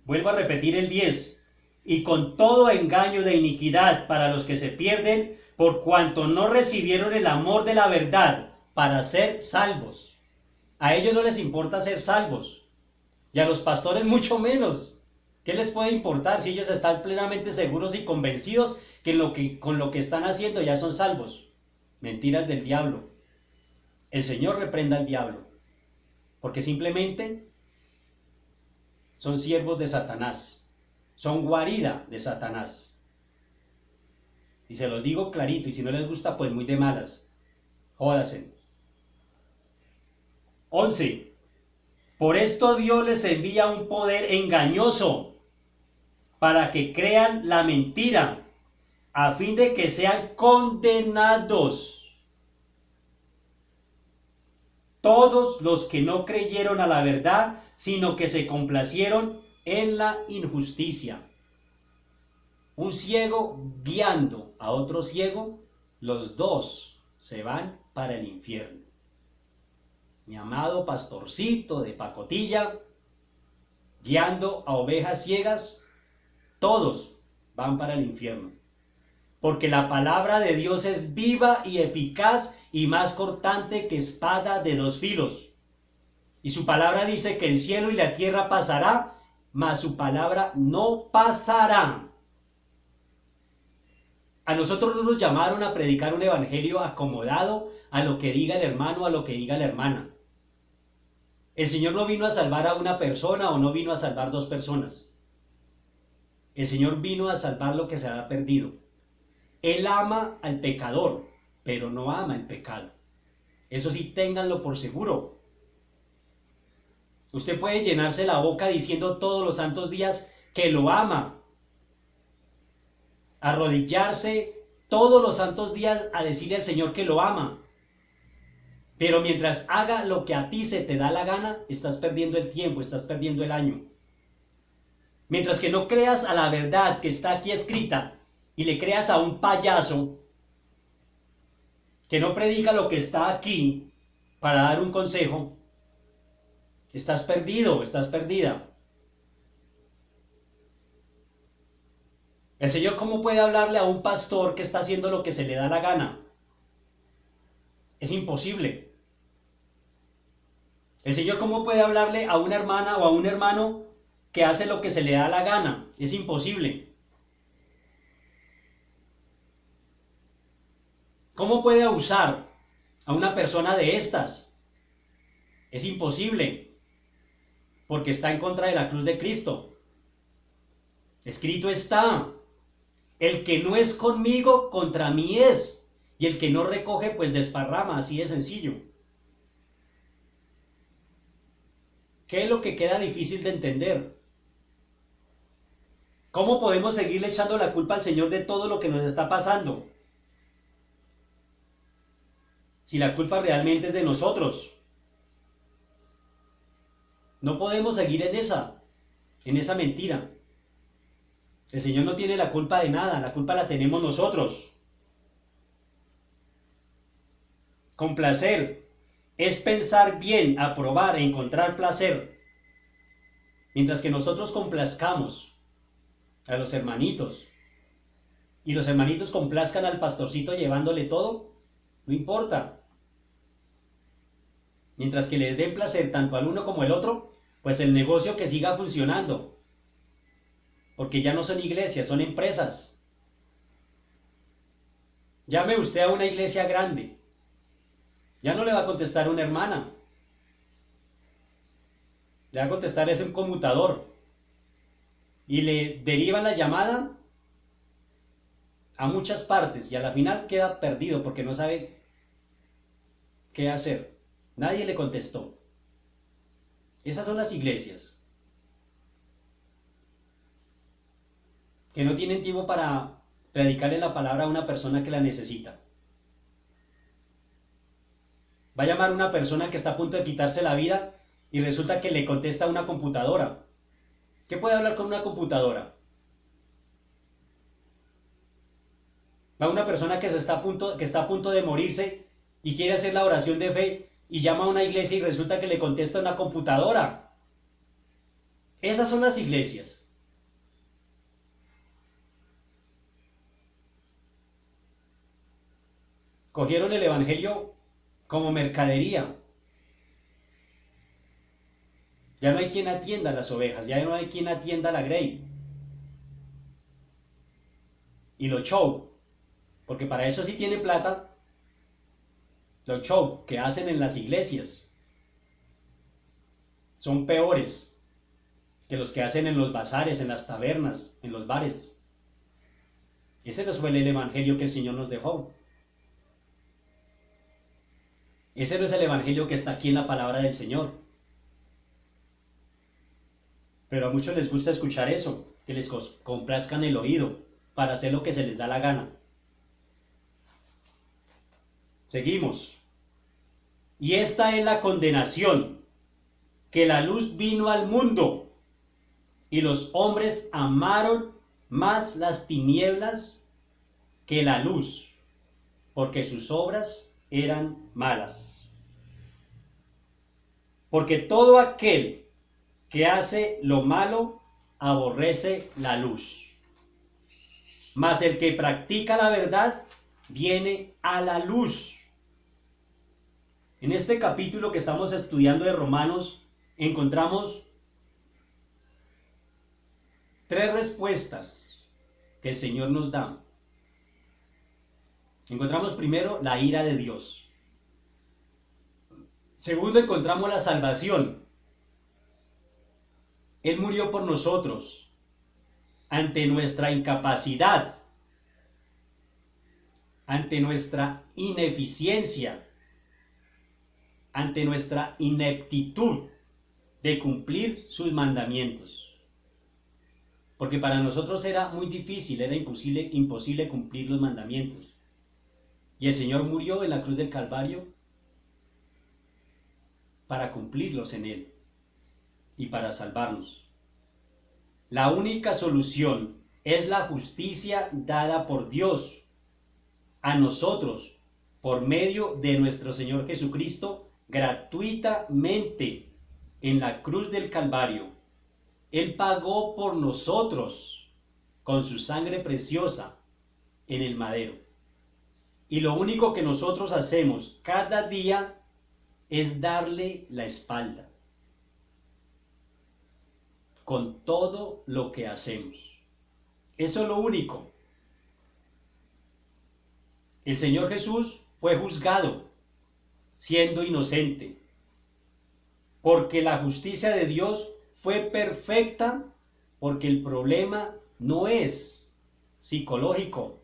A: Vuelvo a repetir el 10. Y con todo engaño de iniquidad para los que se pierden, por cuanto no recibieron el amor de la verdad para ser salvos. A ellos no les importa ser salvos. Y a los pastores mucho menos. ¿Qué les puede importar si ellos están plenamente seguros y convencidos que con lo que están haciendo ya son salvos? Mentiras del diablo. El Señor reprenda al diablo. Porque simplemente son siervos de Satanás. Son guarida de Satanás. Y se los digo clarito, y si no les gusta, pues muy de malas. Jódase. 11. Por esto Dios les envía un poder engañoso para que crean la mentira, a fin de que sean condenados todos los que no creyeron a la verdad, sino que se complacieron en la injusticia. Un ciego guiando a otro ciego, los dos se van para el infierno. Mi amado pastorcito de pacotilla, guiando a ovejas ciegas, todos van para el infierno. Porque la palabra de Dios es viva y eficaz y más cortante que espada de dos filos. Y su palabra dice que el cielo y la tierra pasará, mas su palabra no pasará. A nosotros no nos llamaron a predicar un evangelio acomodado a lo que diga el hermano, a lo que diga la hermana. El Señor no vino a salvar a una persona o no vino a salvar dos personas. El Señor vino a salvar lo que se ha perdido. Él ama al pecador, pero no ama el pecado. Eso sí, ténganlo por seguro. Usted puede llenarse la boca diciendo todos los santos días que lo ama, arrodillarse todos los santos días a decirle al Señor que lo ama. Pero mientras haga lo que a ti se te da la gana, estás perdiendo el tiempo, estás perdiendo el año. Mientras que no creas a la verdad que está aquí escrita y le creas a un payaso que no predica lo que está aquí para dar un consejo, estás perdido, estás perdida. El Señor, ¿cómo puede hablarle a un pastor que está haciendo lo que se le da la gana? Es imposible. El Señor, ¿cómo puede hablarle a una hermana o a un hermano que hace lo que se le da la gana? Es imposible. ¿Cómo puede usar a una persona de estas? Es imposible, porque está en contra de la cruz de Cristo. Escrito está: el que no es conmigo, contra mí es, y el que no recoge, pues desparrama, así de sencillo. ¿Qué es lo que queda difícil de entender? ¿Cómo podemos seguirle echando la culpa al Señor de todo lo que nos está pasando? Si la culpa realmente es de nosotros. No podemos seguir en esa mentira. El Señor no tiene la culpa de nada, la culpa la tenemos nosotros. Complacer es pensar bien, aprobar, encontrar placer. Mientras que nosotros complazcamos a los hermanitos y los hermanitos complazcan al pastorcito llevándole todo, no importa. Mientras que les den placer tanto al uno como al otro, pues el negocio que siga funcionando. Porque ya no son iglesias, son empresas. Llame usted a una iglesia grande. Ya no le va a contestar una hermana. Le va a contestar es un conmutador. Y le derivan la llamada a muchas partes y a la final queda perdido porque no sabe qué hacer. Nadie le contestó. Esas son las iglesias que no tienen tiempo para predicarle la palabra a una persona que la necesita. Va a llamar a una persona que está a punto de quitarse la vida y resulta que le contesta a una computadora. ¿Qué puede hablar con una computadora? Va una persona que está a punto de morirse y quiere hacer la oración de fe y llama a una iglesia y resulta que le contesta una computadora. Esas son las iglesias. Cogieron el evangelio como mercadería. Ya no hay quien atienda a las ovejas, ya no hay quien atienda a la grey. Y los show, porque para eso sí tienen plata, los show que hacen en las iglesias son peores que los que hacen en los bazares, en las tabernas, en los bares. Ese no fue el evangelio que el Señor nos dejó. Ese no es el evangelio que está aquí en la palabra del Señor. Pero a muchos les gusta escuchar eso, que les complazcan el oído para hacer lo que se les da la gana. Seguimos. Y esta es la condenación, que la luz vino al mundo, y los hombres amaron más las tinieblas que la luz, porque sus obras eran malas. Porque todo aquel que hace lo malo aborrece la luz. Mas el que practica la verdad viene a la luz. En este capítulo que estamos estudiando de Romanos, encontramos tres respuestas que el Señor nos da. Encontramos primero la ira de Dios. Segundo, encontramos la salvación. Él murió por nosotros ante nuestra incapacidad, ante nuestra ineficiencia, ante nuestra ineptitud de cumplir sus mandamientos. Porque para nosotros era muy difícil, era imposible cumplir los mandamientos. Y el Señor murió en la cruz del Calvario para cumplirlos en Él y para salvarnos. La única solución es la justicia dada por Dios a nosotros por medio de nuestro Señor Jesucristo gratuitamente en la cruz del Calvario. Él pagó por nosotros con su sangre preciosa en el madero. Y lo único que nosotros hacemos cada día es darle la espalda con todo lo que hacemos. Eso es lo único. El Señor Jesús fue juzgado siendo inocente, porque la justicia de Dios fue perfecta, porque el problema no es psicológico.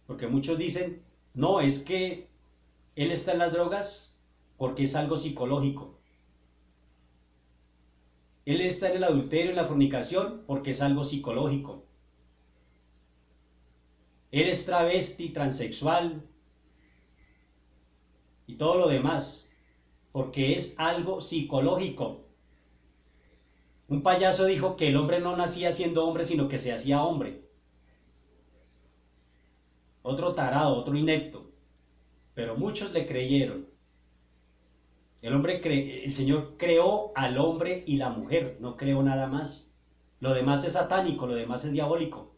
A: Porque muchos dicen, no, es que él está en las drogas porque es algo psicológico. Él está en el adulterio, en la fornicación, porque es algo psicológico. Él es travesti, transexual y todo lo demás, porque es algo psicológico. Un payaso dijo que el hombre no nacía siendo hombre, sino que se hacía hombre. Otro tarado, otro inepto. Pero muchos le creyeron. El Señor creó al hombre y la mujer, no creó nada más. Lo demás es satánico, lo demás es diabólico.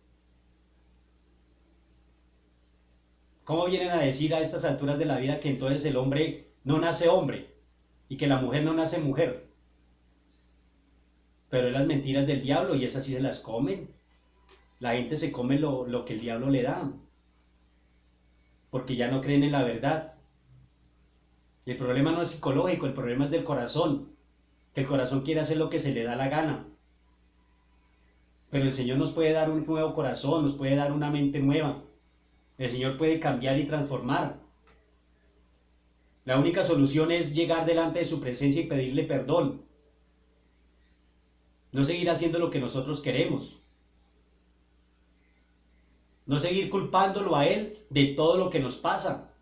A: ¿Cómo vienen a decir a estas alturas de la vida que entonces el hombre no nace hombre y que la mujer no nace mujer? Pero es las mentiras del diablo y esas sí se las comen. La gente se come lo que el diablo le da, porque ya no creen en la verdad. El problema no es psicológico, el problema es del corazón, que el corazón quiere hacer lo que se le da la gana. Pero el Señor nos puede dar un nuevo corazón, nos puede dar una mente nueva. El Señor puede cambiar y transformar. La única solución es llegar delante de su presencia y pedirle perdón. No seguir haciendo lo que nosotros queremos. No seguir culpándolo a Él de todo lo que nos pasa,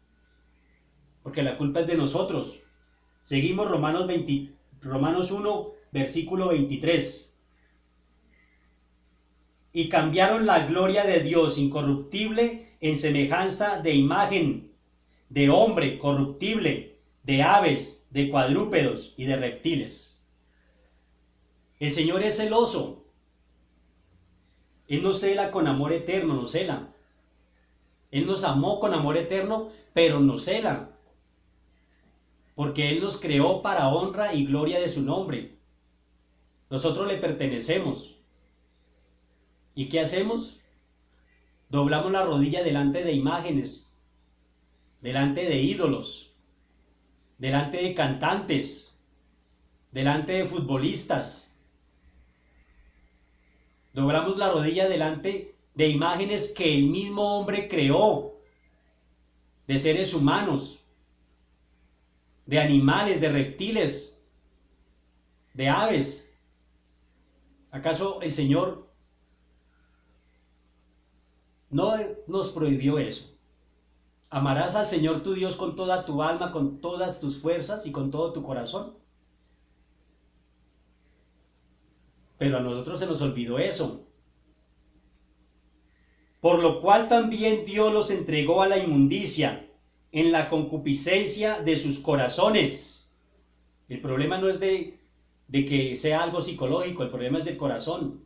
A: porque la culpa es de nosotros. Seguimos Romanos 1, versículo 23. Y cambiaron la gloria de Dios incorruptible en semejanza de imagen, de hombre corruptible, de aves, de cuadrúpedos y de reptiles. El Señor es celoso. Él nos cela con amor eterno, nos cela. Él nos amó con amor eterno, pero nos cela. Porque Él nos creó para honra y gloria de su nombre. Nosotros le pertenecemos. ¿Y qué hacemos? Doblamos la rodilla delante de imágenes, delante de ídolos, delante de cantantes, delante de futbolistas. Doblamos la rodilla delante de imágenes que el mismo hombre creó, de seres humanos, de animales, de reptiles, de aves. ¿Acaso el Señor no nos prohibió eso? Amarás al Señor tu Dios con toda tu alma, con todas tus fuerzas y con todo tu corazón. Pero a nosotros se nos olvidó eso. Por lo cual también Dios los entregó a la inmundicia en la concupiscencia de sus corazones. El problema no es de que sea algo psicológico, el problema es del corazón.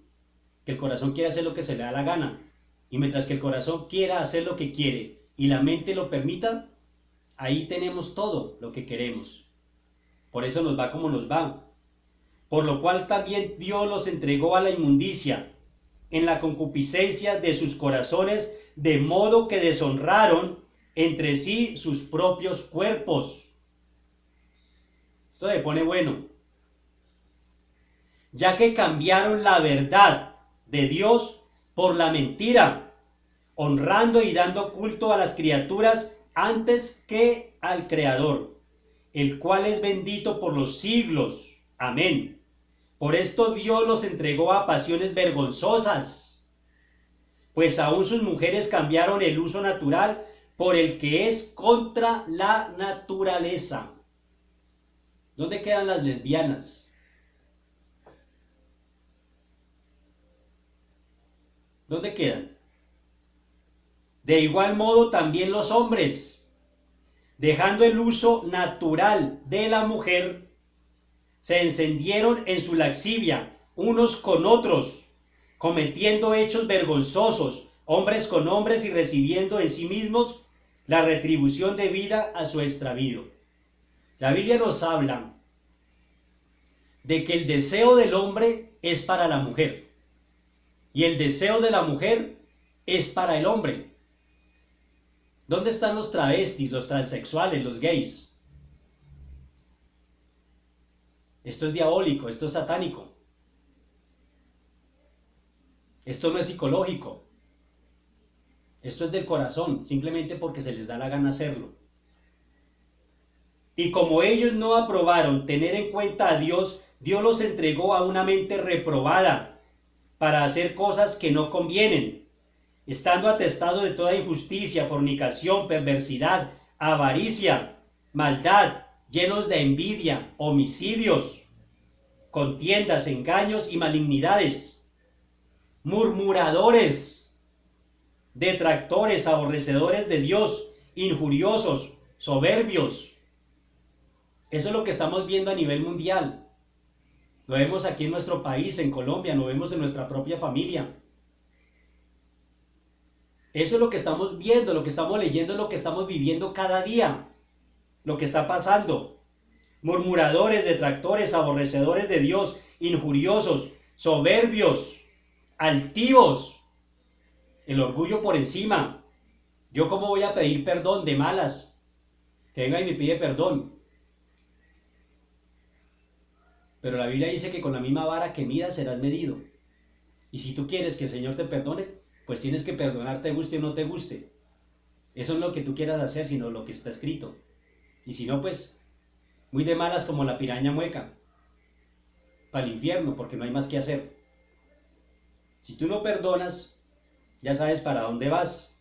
A: Que el corazón quiere hacer lo que se le da la gana. Y mientras que el corazón quiera hacer lo que quiere y la mente lo permita, ahí tenemos todo lo que queremos. Por eso nos va como nos va. Por lo cual también Dios los entregó a la inmundicia en la concupiscencia de sus corazones, de modo que deshonraron entre sí sus propios cuerpos. Esto se pone bueno. Ya que cambiaron la verdad de Dios por la mentira, honrando y dando culto a las criaturas antes que al Creador, el cual es bendito por los siglos. Amén. Por esto Dios los entregó a pasiones vergonzosas, pues aún sus mujeres cambiaron el uso natural por el que es contra la naturaleza. ¿Dónde quedan las lesbianas? ¿Dónde quedan? De igual modo también los hombres, dejando el uso natural de la mujer, se encendieron en su lascivia unos con otros, cometiendo hechos vergonzosos, hombres con hombres, y recibiendo en sí mismos la retribución debida a su extravío. La Biblia nos habla de que el deseo del hombre es para la mujer y el deseo de la mujer es para el hombre. ¿Dónde están los travestis, los transexuales, los gays? Esto es diabólico, esto es satánico. Esto no es psicológico. Esto es del corazón, simplemente porque se les da la gana hacerlo. Y como ellos no aprobaron tener en cuenta a Dios, Dios los entregó a una mente reprobada para hacer cosas que no convienen, estando atestado de toda injusticia, fornicación, perversidad, avaricia, maldad, llenos de envidia, homicidios, contiendas, engaños y malignidades, murmuradores, detractores, aborrecedores de Dios, injuriosos, soberbios. Eso es lo que estamos viendo a nivel mundial. Lo vemos aquí en nuestro país, en Colombia, lo vemos en nuestra propia familia. Eso es lo que estamos viendo, lo que estamos leyendo, lo que estamos viviendo cada día, lo que está pasando. Murmuradores, detractores, aborrecedores de Dios, injuriosos, soberbios, altivos, el orgullo por encima. ¿Yo cómo voy a pedir perdón de malas? Que venga y me pide perdón. Pero la Biblia dice que con la misma vara que midas serás medido. Y si tú quieres que el Señor te perdone, pues tienes que perdonar, te guste o no te guste. Eso no es lo que tú quieras hacer, sino lo que está escrito. Y si no, pues muy de malas como la piraña mueca, para el infierno, porque no hay más que hacer. Si tú no perdonas, ya sabes para dónde vas.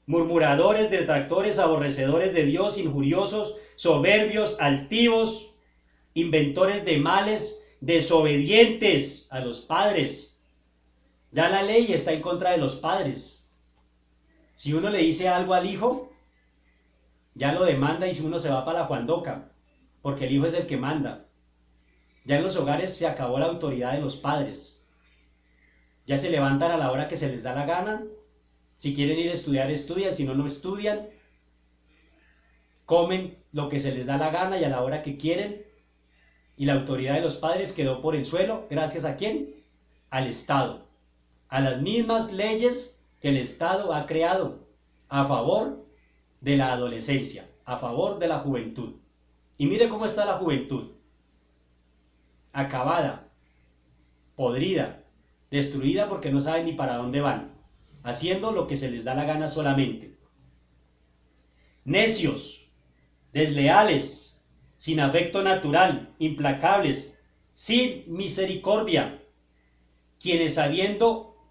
A: Murmuradores, detractores, aborrecedores de Dios, injuriosos, soberbios, altivos, inventores de males, desobedientes a los padres. Ya la ley está en contra de los padres. Si uno le dice algo al hijo, ya lo demanda y uno se va para la Juandoca, porque el hijo es el que manda. Ya en los hogares se acabó la autoridad de los padres. Ya se levantan a la hora que se les da la gana. Si quieren ir a estudiar, estudian. Si no, no estudian. Comen lo que se les da la gana y a la hora que quieren. Y la autoridad de los padres quedó por el suelo. ¿Gracias a quién? Al Estado. A las mismas leyes que el Estado ha creado a favor de la adolescencia, a favor de la juventud. Y mire cómo está la juventud. Acabada, podrida, destruida porque no saben ni para dónde van, haciendo lo que se les da la gana solamente. Necios, desleales, sin afecto natural, implacables, sin misericordia, quienes habiendo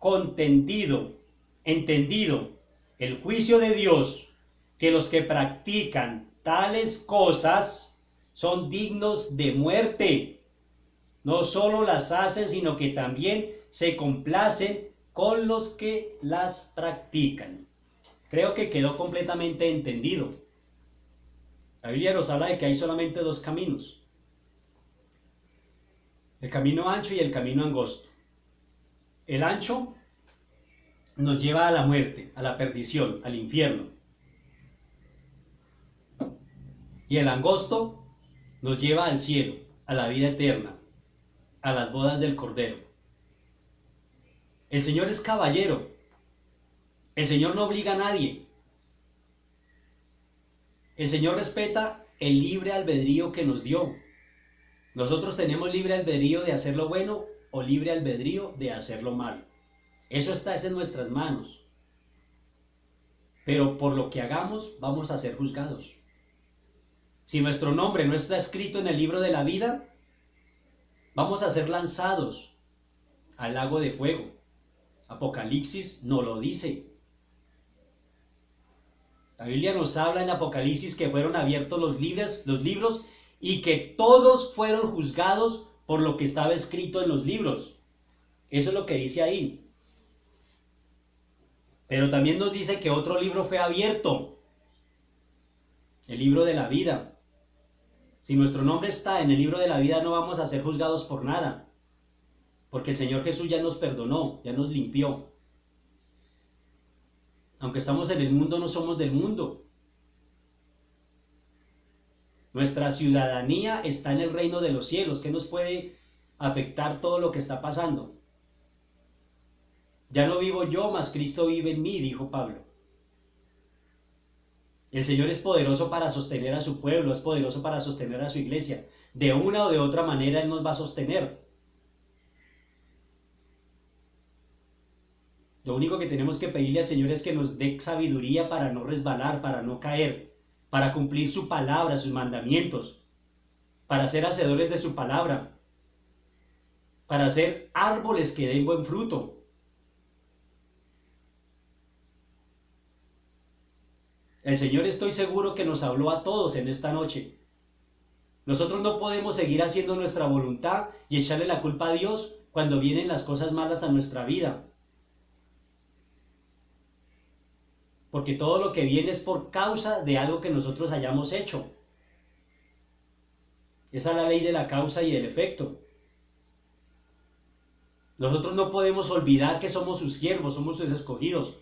A: entendido el juicio de Dios, que los que practican tales cosas son dignos de muerte, no solo las hacen, sino que también se complacen con los que las practican. Creo que quedó completamente entendido. La Biblia nos habla de que hay solamente dos caminos: el camino ancho y el camino angosto. El ancho nos lleva a la muerte, a la perdición, al infierno. Y el angosto nos lleva al cielo, a la vida eterna, a las bodas del Cordero. El Señor es caballero. El Señor no obliga a nadie. El Señor respeta el libre albedrío que nos dio. Nosotros tenemos libre albedrío de hacer lo bueno o libre albedrío de hacer lo malo. Eso está en nuestras manos. Pero por lo que hagamos vamos a ser juzgados. Si nuestro nombre no está escrito en el libro de la vida, vamos a ser lanzados al lago de fuego. Apocalipsis nos lo dice. La Biblia nos habla en Apocalipsis que fueron abiertos los libros y que todos fueron juzgados por lo que estaba escrito en los libros. Eso es lo que dice ahí. Pero también nos dice que otro libro fue abierto, el libro de la vida. Si nuestro nombre está en el libro de la vida, no vamos a ser juzgados por nada, porque el Señor Jesús ya nos perdonó, ya nos limpió. Aunque estamos en el mundo, no somos del mundo. Nuestra ciudadanía está en el reino de los cielos. ¿Qué nos puede afectar todo lo que está pasando? Ya no vivo yo, mas Cristo vive en mí, dijo Pablo. El Señor es poderoso para sostener a su pueblo, es poderoso para sostener a su iglesia. De una o de otra manera Él nos va a sostener. Lo único que tenemos que pedirle al Señor es que nos dé sabiduría para no resbalar, para no caer, para cumplir su palabra, sus mandamientos, para ser hacedores de su palabra, para ser árboles que den buen fruto. El Señor, estoy seguro que nos habló a todos en esta noche. Nosotros no podemos seguir haciendo nuestra voluntad y echarle la culpa a Dios cuando vienen las cosas malas a nuestra vida. Porque todo lo que viene es por causa de algo que nosotros hayamos hecho. Esa es la ley de la causa y del efecto. Nosotros no podemos olvidar que somos sus siervos, somos sus escogidos,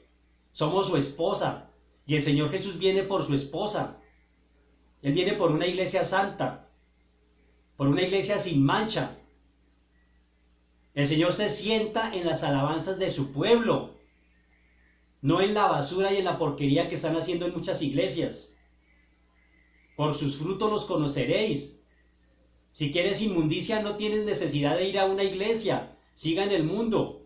A: somos su esposa. Y el Señor Jesús viene por su esposa. Él viene por una iglesia santa, por una iglesia sin mancha. El Señor se sienta en las alabanzas de su pueblo, no en la basura y en la porquería que están haciendo en muchas iglesias. Por sus frutos los conoceréis. Si quieres inmundicia, no tienes necesidad de ir a una iglesia. Siga en el mundo.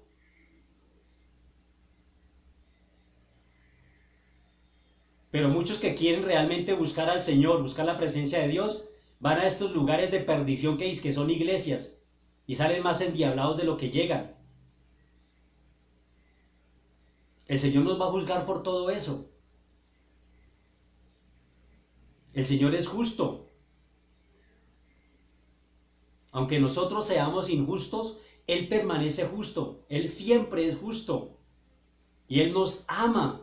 A: Pero muchos que quieren realmente buscar al Señor, buscar la presencia de Dios, van a estos lugares de perdición que son iglesias y salen más endiablados de lo que llegan. El Señor nos va a juzgar por todo eso. El Señor es justo. Aunque nosotros seamos injustos, Él permanece justo. Él siempre es justo. Y Él nos ama.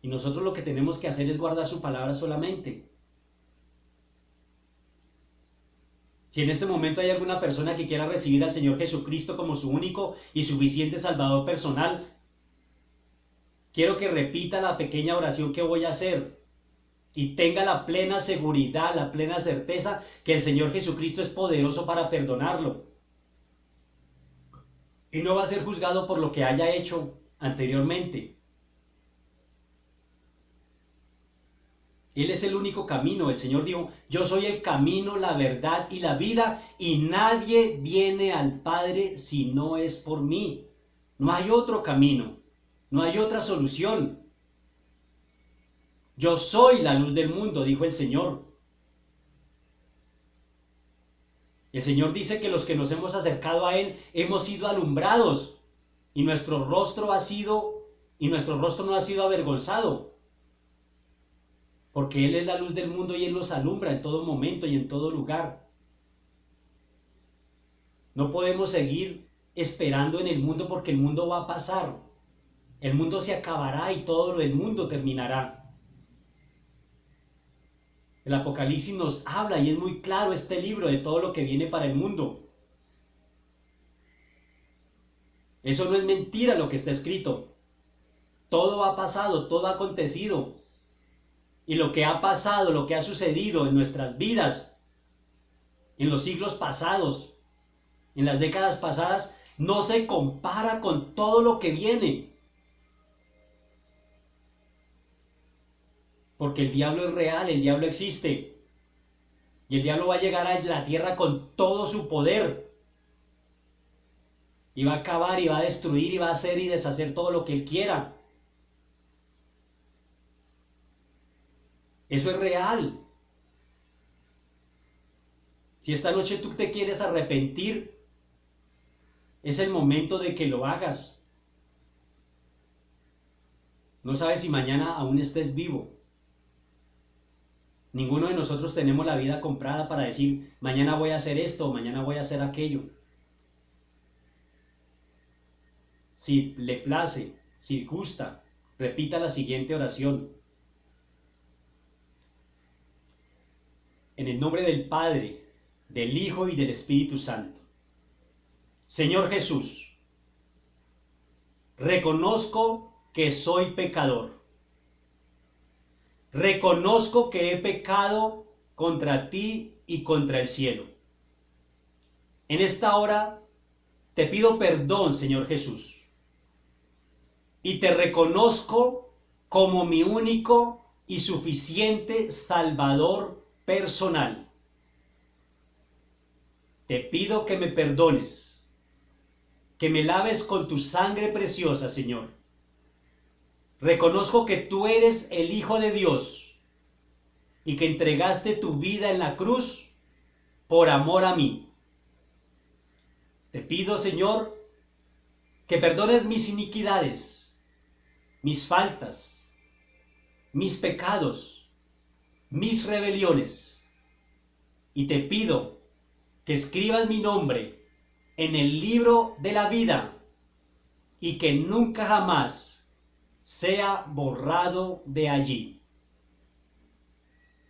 A: Y nosotros lo que tenemos que hacer es guardar su palabra solamente. Si en este momento hay alguna persona que quiera recibir al Señor Jesucristo como su único y suficiente Salvador personal, quiero que repita la pequeña oración que voy a hacer y tenga la plena seguridad, la plena certeza que el Señor Jesucristo es poderoso para perdonarlo. Y no va a ser juzgado por lo que haya hecho anteriormente. Él es el único camino. El Señor dijo: yo soy el camino, la verdad y la vida, y nadie viene al Padre si no es por mí. No hay otro camino, no hay otra solución. Yo soy la luz del mundo, dijo el Señor. El Señor dice que los que nos hemos acercado a Él hemos sido alumbrados y nuestro rostro no ha sido avergonzado, porque Él es la luz del mundo y Él nos alumbra en todo momento y en todo lugar. No podemos seguir esperando en el mundo porque el mundo va a pasar. El mundo se acabará y todo lo del mundo terminará. El Apocalipsis nos habla y es muy claro este libro de todo lo que viene para el mundo. Eso no es mentira lo que está escrito. Todo ha pasado, todo ha acontecido. Y lo que ha pasado, lo que ha sucedido en nuestras vidas, en los siglos pasados, en las décadas pasadas, no se compara con todo lo que viene. Porque el diablo es real, el diablo existe. Y el diablo va a llegar a la tierra con todo su poder. Y va a acabar y va a destruir y va a hacer y deshacer todo lo que él quiera. Eso es real. Si esta noche tú te quieres arrepentir, es el momento de que lo hagas. No sabes si mañana aún estés vivo. Ninguno de nosotros tenemos la vida comprada para decir, mañana voy a hacer esto, mañana voy a hacer aquello. Si le place, si gusta, repita la siguiente oración. En el nombre del Padre, del Hijo y del Espíritu Santo. Señor Jesús, reconozco que soy pecador. Reconozco que he pecado contra ti y contra el cielo. En esta hora te pido perdón, Señor Jesús, y te reconozco como mi único y suficiente Salvador personal. Te pido que me perdones, que me laves con tu sangre preciosa, Señor. Reconozco que tú eres el Hijo de Dios y que entregaste tu vida en la cruz por amor a mí. Te pido, Señor, que perdones mis iniquidades, mis faltas, mis pecados, mis rebeliones. Y te pido que escribas mi nombre en el libro de la vida y que nunca jamás sea borrado de allí.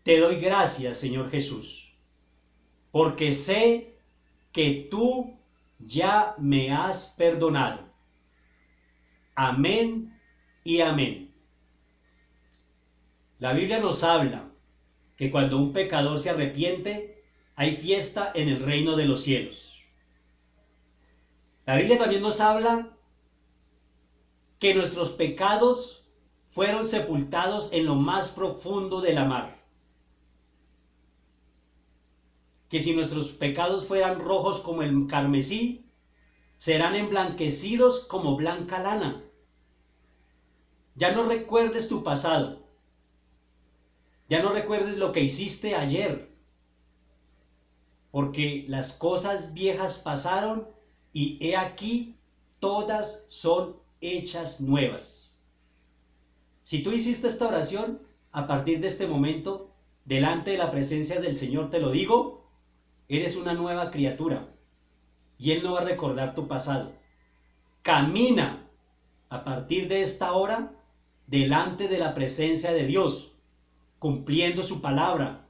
A: Te doy gracias, Señor Jesús, porque sé que tú ya me has perdonado. Amén y amén. La Biblia nos habla que cuando un pecador se arrepiente, hay fiesta en el reino de los cielos. La Biblia también nos habla que nuestros pecados fueron sepultados en lo más profundo de la mar. Que si nuestros pecados fueran rojos como el carmesí, serán emblanquecidos como blanca lana. Ya no recuerdes tu pasado. Ya no recuerdes lo que hiciste ayer. Porque las cosas viejas pasaron y he aquí todas son hechas nuevas. Si tú hiciste esta oración, a partir de este momento, delante de la presencia del Señor te lo digo, eres una nueva criatura y Él no va a recordar tu pasado. Camina a partir de esta hora delante de la presencia de Dios, cumpliendo su palabra,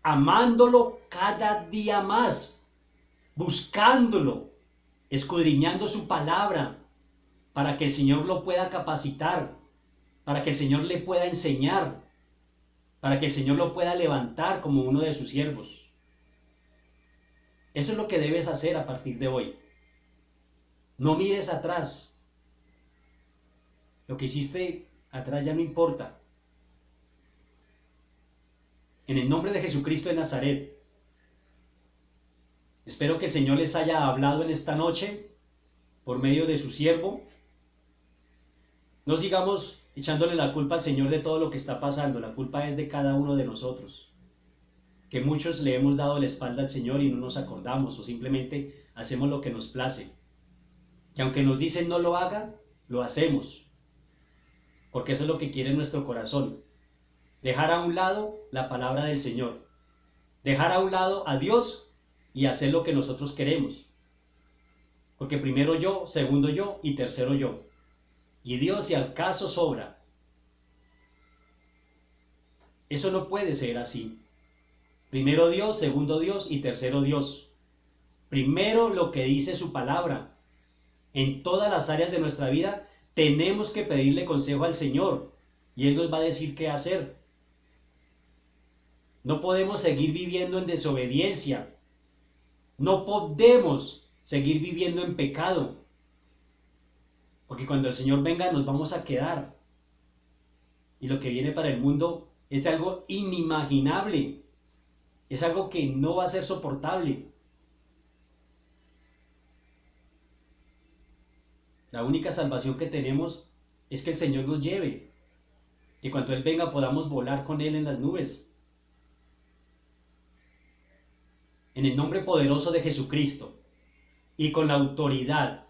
A: amándolo cada día más, buscándolo, escudriñando su palabra, para que el Señor lo pueda capacitar, para que el Señor le pueda enseñar, para que el Señor lo pueda levantar como uno de sus siervos. Eso es lo que debes hacer a partir de hoy. No mires atrás. Lo que hiciste atrás ya no importa. En el nombre de Jesucristo de Nazaret, espero que el Señor les haya hablado en esta noche por medio de su siervo. No sigamos echándole la culpa al Señor de todo lo que está pasando. La culpa es de cada uno de nosotros. que muchos le hemos dado la espalda al Señor y no nos acordamos o simplemente hacemos lo que nos place. Que aunque nos dicen no lo haga, lo hacemos. Porque eso es lo que quiere nuestro corazón. Dejar a un lado la palabra del Señor. Dejar a un lado a Dios y hacer lo que nosotros queremos. Porque primero yo, segundo yo y tercero yo. Y Dios si al caso sobra. Eso no puede ser así. Primero Dios, segundo Dios y tercero Dios. Primero lo que dice su palabra. En todas las áreas de nuestra vida tenemos que pedirle consejo al Señor y Él nos va a decir qué hacer. No podemos seguir viviendo en desobediencia. No podemos seguir viviendo en pecado. Porque cuando el Señor venga nos vamos a quedar. Y lo que viene para el mundo es algo inimaginable. Es algo que no va a ser soportable. La única salvación que tenemos es que el Señor nos lleve. Que cuando Él venga podamos volar con Él en las nubes. En el nombre poderoso de Jesucristo y con la autoridad,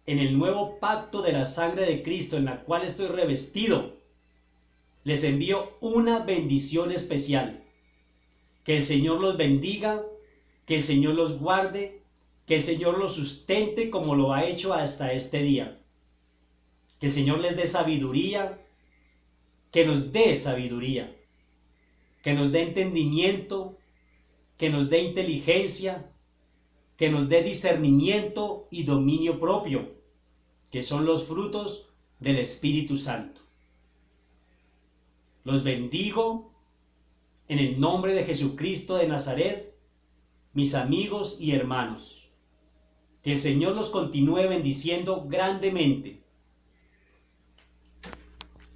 A: en el nuevo pacto de la sangre de Cristo en la cual estoy revestido, les envío una bendición especial. Que el Señor los bendiga, que el Señor los guarde, que el Señor los sustente como lo ha hecho hasta este día. Que el Señor les dé sabiduría, que nos dé sabiduría, que nos dé entendimiento, que nos dé inteligencia, que nos dé discernimiento y dominio propio, que son los frutos del Espíritu Santo. Los bendigo en el nombre de Jesucristo de Nazaret, mis amigos y hermanos. Que el Señor los continúe bendiciendo grandemente